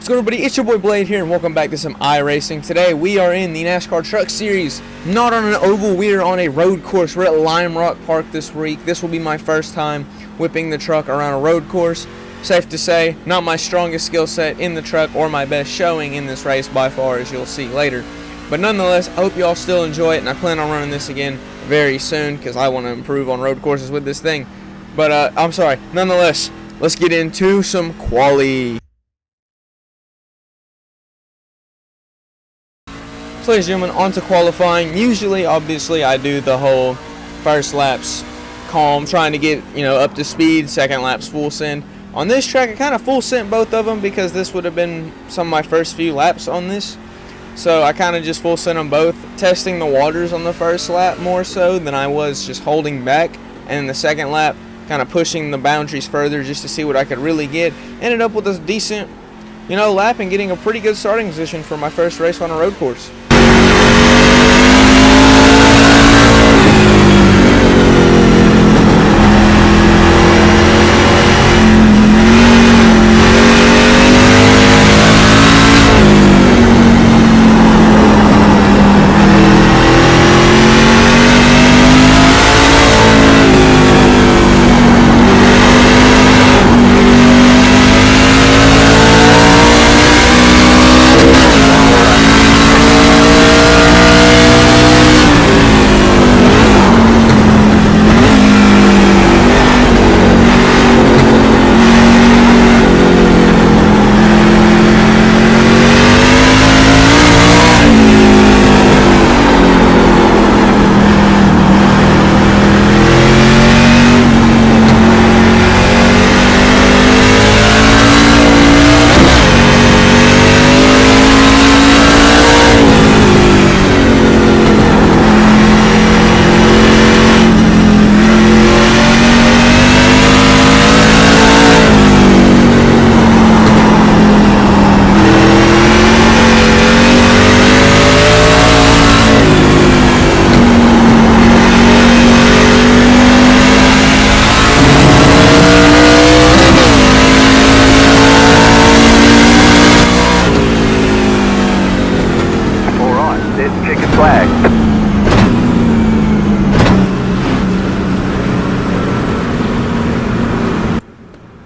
What's good, everybody? It's your boy Blade here, and welcome back to some iRacing. Today we are in the NASCAR Truck Series, not on an oval. We are on a road course. We're at Lime Rock Park this week. This will be my first time whipping the truck around a road course. Safe to say, not my strongest skill set in the truck or my best showing in this race by far, as you'll see later. But nonetheless, I hope you all still enjoy it, and I plan on running this again very soon because I want to improve on road courses with this thing. But nonetheless, let's get into some quali. So, ladies and gentlemen, on to qualifying. Usually, obviously, I do the whole first laps calm, trying to get, up to speed, second laps full send. On this track, I kind of full sent both of them because this would have been some of my first few laps on this. So I kind of just full sent them both, testing the waters on the first lap more so than I was just holding back. And in the second lap, kind of pushing the boundaries further just to see what I could really get. Ended up with a decent, lap and getting a pretty good starting position for my first race on a road course.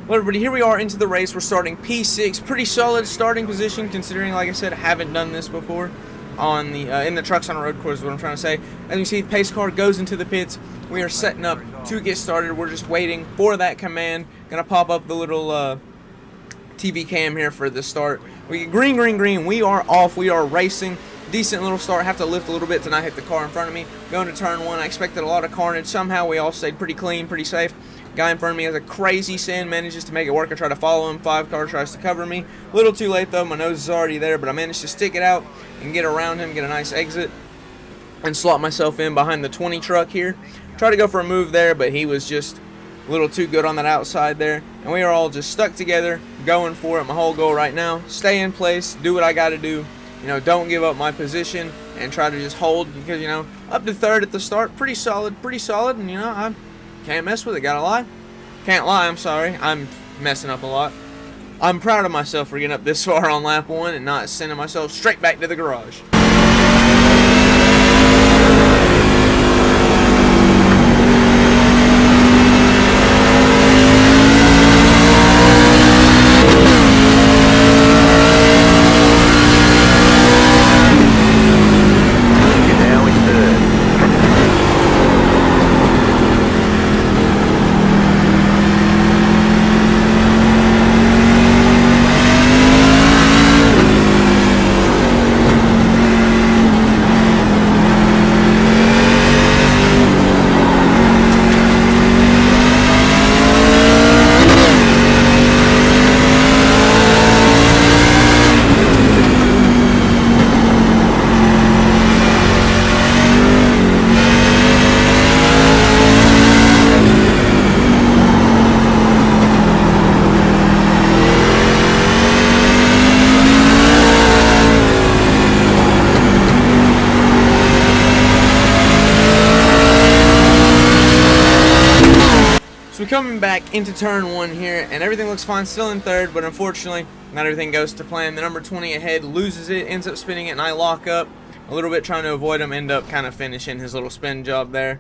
Well, everybody, here we are into the race. We're starting P6. Pretty solid starting position considering, like I said, I haven't done this before on the in the trucks on a road course is what I'm trying to say. As you see, pace car goes into the pits. We are setting up to get started. We're just waiting for that command. Gonna pop up the little TV cam here for the start. We get green, green, green. We are off. We are racing. Decent little start. Have to lift a little bit to not hit the car in front of me. Going to turn one. I expected a lot of carnage. Somehow we all stayed pretty clean, pretty safe. Guy in front of me has a crazy send, manages to make it work. I try to follow him. 5 car tries to cover me. A little too late though. My nose is already there, but I managed to stick it out and get around him, get a nice exit, and slot myself in behind the 20 truck here. Try to go for a move there, but he was just a little too good on that outside there. And we are all just stuck together, going for it. My whole goal right now, stay in place, do what I got to do. Don't give up my position and try to just hold because, up to third at the start, pretty solid, and, I can't mess with it, gotta lie. Can't lie, I'm sorry. I'm messing up a lot. I'm proud of myself for getting up this far on lap 1 and not sending myself straight back to the garage. coming back into turn 1 here, and everything looks fine, still in third, but unfortunately, not everything goes to plan. The number 20 ahead loses it, ends up spinning it, and I lock up a little bit trying to avoid him, end up kind of finishing his little spin job there.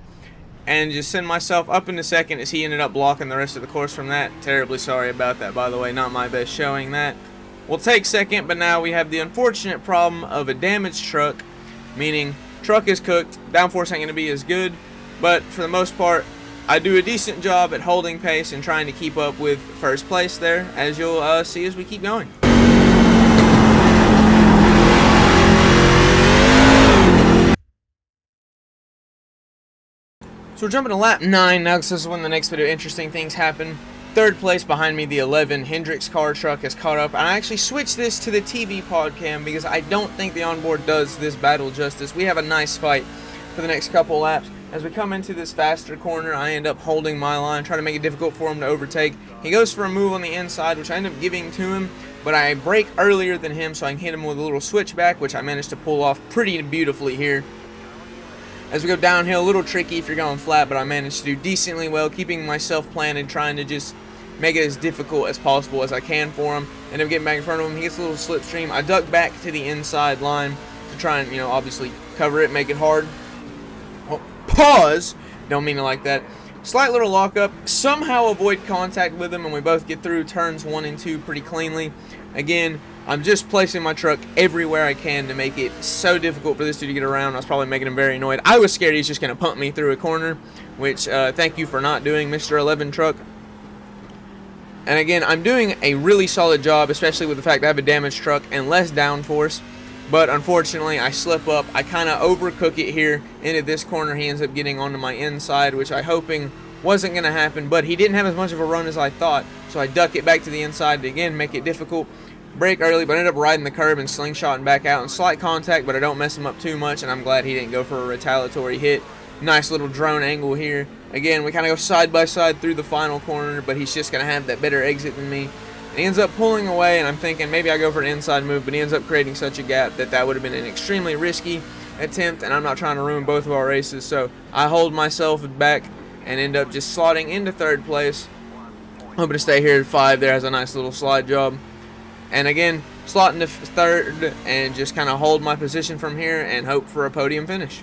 And just send myself up into second as he ended up blocking the rest of the course from that. Terribly sorry about that, by the way. Not my best showing that. We'll take second, but now we have the unfortunate problem of a damaged truck, meaning truck is cooked, downforce ain't going to be as good, but for the most part, I do a decent job at holding pace and trying to keep up with first place there, as you'll see as we keep going. So we're jumping to lap 9 now, because this is when the next bit of interesting things happen. Third place behind me, the 11 Hendrix car truck has caught up. And I actually switched this to the TV pod cam because I don't think the onboard does this battle justice. We have a nice fight for the next couple laps. As we come into this faster corner, I end up holding my line, trying to make it difficult for him to overtake. He goes for a move on the inside, which I end up giving to him, but I brake earlier than him, so I can hit him with a little switchback, which I managed to pull off pretty beautifully here. As we go downhill, a little tricky if you're going flat, but I managed to do decently well, keeping myself planted, trying to just make it as difficult as possible as I can for him. End up getting back in front of him. He gets a little slipstream. I duck back to the inside line to try and, obviously cover it, make it hard. Oh, pause! Don't mean it like that. Slight little lockup. Somehow avoid contact with him, and we both get through turns 1 and 2 pretty cleanly. Again, I'm just placing my truck everywhere I can to make it so difficult for this dude to get around. I was probably making him very annoyed. I was scared he's just going to pump me through a corner, which thank you for not doing, Mr. 11 truck. And again, I'm doing a really solid job, especially with the fact that I have a damaged truck and less downforce. But unfortunately, I slip up. I kind of overcook it here into this corner. He ends up getting onto my inside, which I hoping wasn't going to happen. But he didn't have as much of a run as I thought, so I duck it back to the inside to again make it difficult. Brake early, but I ended up riding the curb and slingshotting back out in slight contact, but I don't mess him up too much, and I'm glad he didn't go for a retaliatory hit. Nice little drone angle here. Again, we kind of go side by side through the final corner, but he's just going to have that better exit than me. And he ends up pulling away, and I'm thinking maybe I go for an inside move, but he ends up creating such a gap that that would have been an extremely risky attempt, and I'm not trying to ruin both of our races, so I hold myself back and end up just slotting into third place. Hoping to stay here at 5 there, has a nice little slide job. And again, slot into third and just kind of hold my position from here and hope for a podium finish.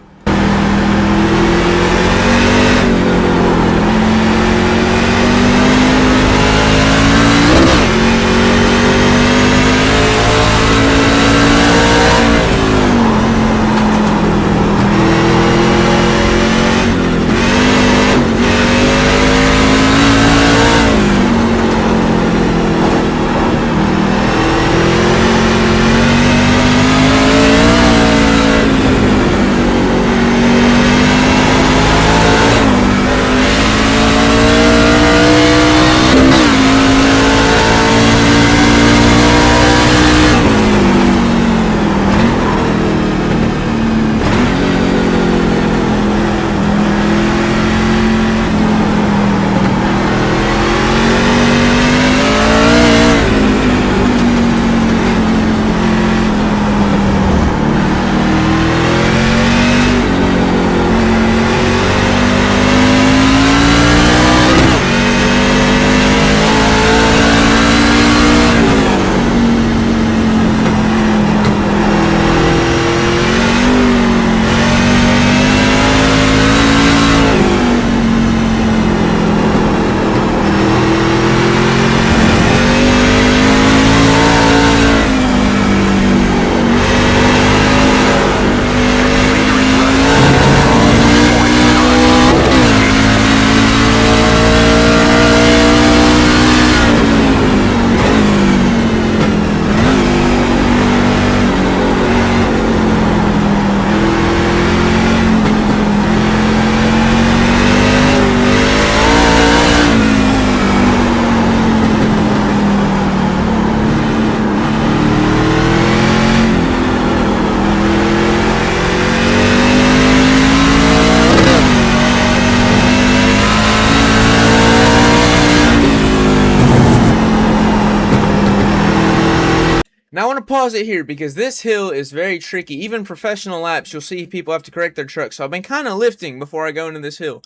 Now I want to pause it here because this hill is very tricky. Even professional laps, you'll see people have to correct their trucks. So I've been kind of lifting before I go into this hill.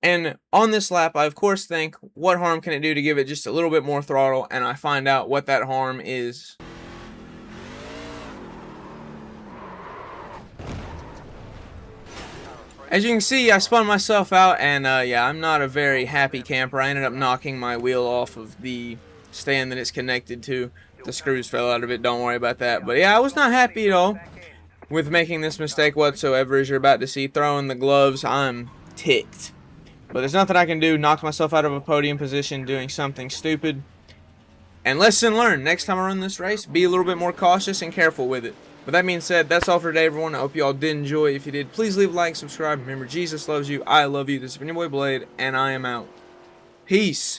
And on this lap, I of course think, what harm can it do to give it just a little bit more throttle, and I find out what that harm is. As you can see, I spun myself out, and yeah, I'm not a very happy camper. I ended up knocking my wheel off of the stand that it's connected to. The screws fell out of it, don't worry about that. But yeah, I was not happy at all with making this mistake whatsoever. As you're about to see, throwing the gloves, I'm ticked. But there's nothing I can do. Knocked myself out of a podium position doing something stupid. And lesson learned, next time I run this race, be a little bit more cautious and careful with it. With that being said, that's all for today, everyone. I hope you all did enjoy. If you did, please leave a like, subscribe. Remember, Jesus loves you. I love you. This has been your boy Blade, and I am out. Peace.